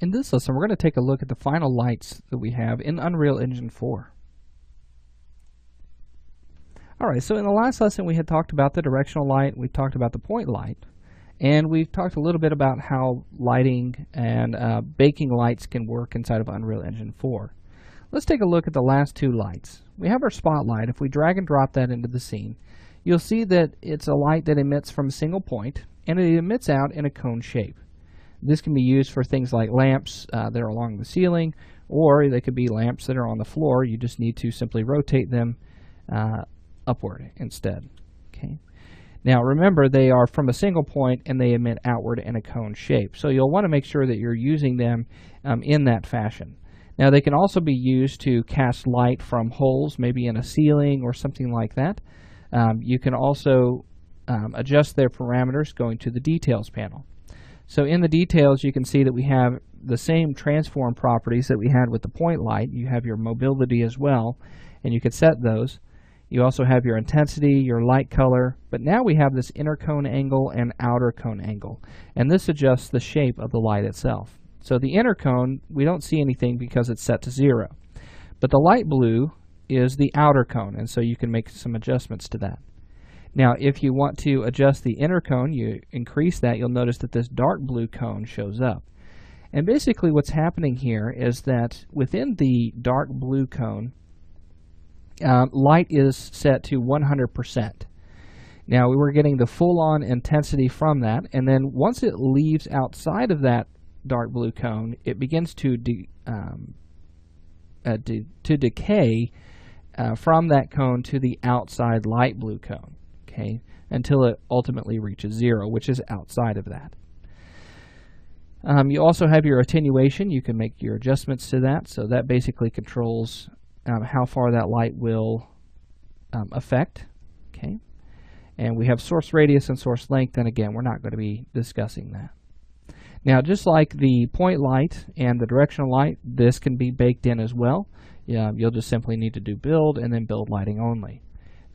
In this lesson, we're going to take a look at the final lights that we have in Unreal Engine 4. Alright, so in the last lesson we had talked about the directional light, we talked about the point light, and we've talked a little bit about how lighting and baking lights can work inside of Unreal Engine 4. Let's take a look at the last two lights. We have our spotlight. If we drag and drop that into the scene, you'll see that it's a light that emits from a single point, and it emits out in a cone shape. This can be used for things like lamps that are along the ceiling, or they could be lamps that are on the floor. You just need to simply rotate them upward instead. Okay. Now remember, they are from a single point and they emit outward in a cone shape. So you'll want to make sure that you're using them in that fashion. Now they can also be used to cast light from holes, maybe in a ceiling or something like that. You can also adjust their parameters going to the details panel. So in the details, you can see that we have the same transform properties that we had with the point light. You have your mobility as well, and you could set those. You also have your intensity, your light color, but now we have this inner cone angle and outer cone angle, and this adjusts the shape of the light itself. So the inner cone, we don't see anything because it's set to 0, but the light blue is the outer cone, and so you can make some adjustments to that. Now, if you want to adjust the inner cone, you increase that, you'll notice that this dark blue cone shows up. And basically what's happening here is that within the dark blue cone, light is set to 100%. Now, we were getting the full-on intensity from that, and then once it leaves outside of that dark blue cone, it begins to decay from that cone to the outside light blue cone. Okay, until it ultimately reaches 0, which is outside of that. You also have your attenuation. You can make your adjustments to that, so that basically controls how far that light will affect. Okay, and we have source radius and source length, and again, we're not going to be discussing that. Now, just like the point light and the directional light, this can be baked in as well. You'll just simply need to do build and then build lighting only.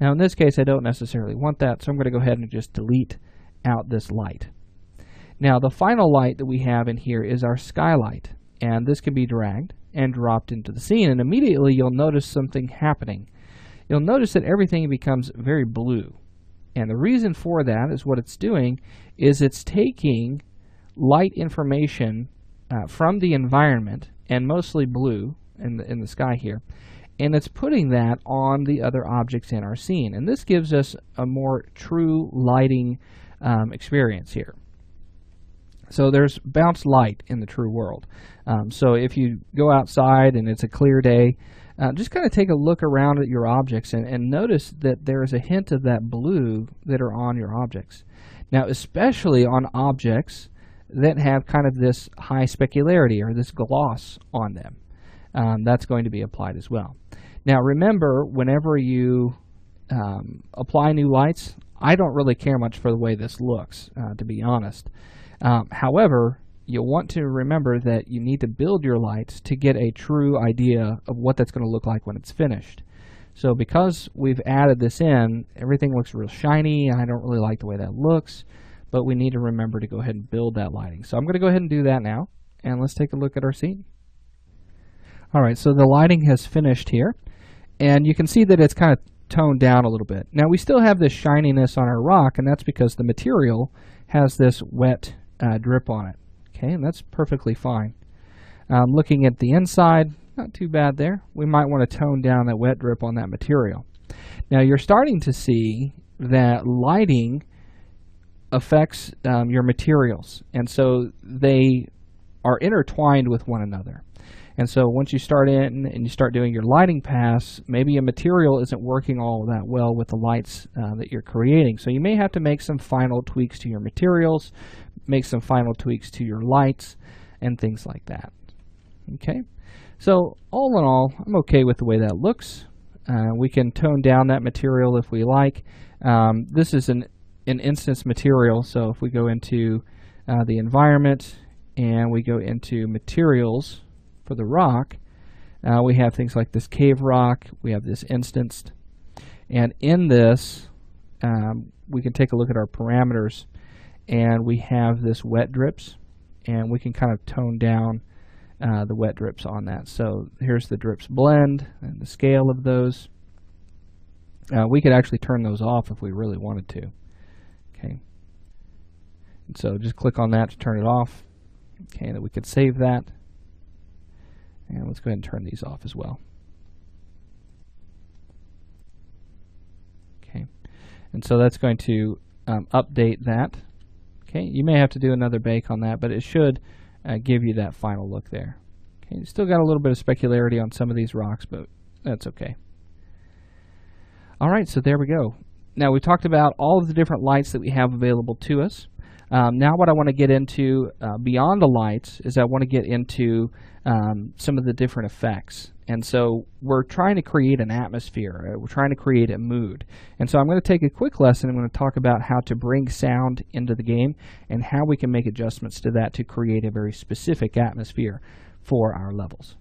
Now in this case, I don't necessarily want that, so I'm going to go ahead and just delete out this light. Now the final light that we have in here is our skylight, and this can be dragged and dropped into the scene, and immediately you'll notice something happening. You'll notice that everything becomes very blue, and the reason for that is what it's doing is it's taking light information from the environment, and mostly blue in the sky here, and it's putting that on the other objects in our scene. And this gives us a more true lighting experience here. So there's bounced light in the true world. So if you go outside and it's a clear day, just kind of take a look around at your objects and notice that there is a hint of that blue that are on your objects. Now, especially on objects that have kind of this high specularity or this gloss on them. That's going to be applied as well. Now remember, whenever you apply new lights, I don't really care much for the way this looks, to be honest. However, you'll want to remember that you need to build your lights to get a true idea of what that's going to look like when it's finished. So because we've added this in, everything looks real shiny. I don't really like the way that looks, but we need to remember to go ahead and build that lighting. So I'm going to go ahead and do that now, and let's take a look at our scene. Alright, so the lighting has finished here, and you can see that it's kind of toned down a little bit. Now we still have this shininess on our rock, and that's because the material has this wet drip on it. Okay, and that's perfectly fine. Looking at the inside, not too bad there. We might want to tone down that wet drip on that material. Now you're starting to see that lighting affects your materials, and so they are intertwined with one another. And so once you start in and you start doing your lighting pass, maybe a material isn't working all that well with the lights that you're creating. So you may have to make some final tweaks to your materials, make some final tweaks to your lights, and things like that. Okay, so all in all, I'm okay with the way that looks. We can tone down that material if we like. This is an instance material, so if we go into the environment and we go into materials, for the rock, we have things like this cave rock, we have this instanced, and in this we can take a look at our parameters, and we have this wet drips, and we can kind of tone down the wet drips on that. So here's the drips blend and the scale of those. We could actually turn those off if we really wanted to. Okay. And so just click on that to turn it off. Okay, then we could save that. And let's go ahead and turn these off as well. Okay. And so that's going to update that. Okay, you may have to do another bake on that, but it should give you that final look there. Okay, you still got a little bit of specularity on some of these rocks, but that's okay. All right, so there we go. Now we talked about all of the different lights that we have available to us. Now what I want to get into beyond the lights is I want to get into some of the different effects. And so we're trying to create an atmosphere. We're trying to create a mood. And so I'm going to take a quick lesson. I'm going to talk about how to bring sound into the game and how we can make adjustments to that to create a very specific atmosphere for our levels.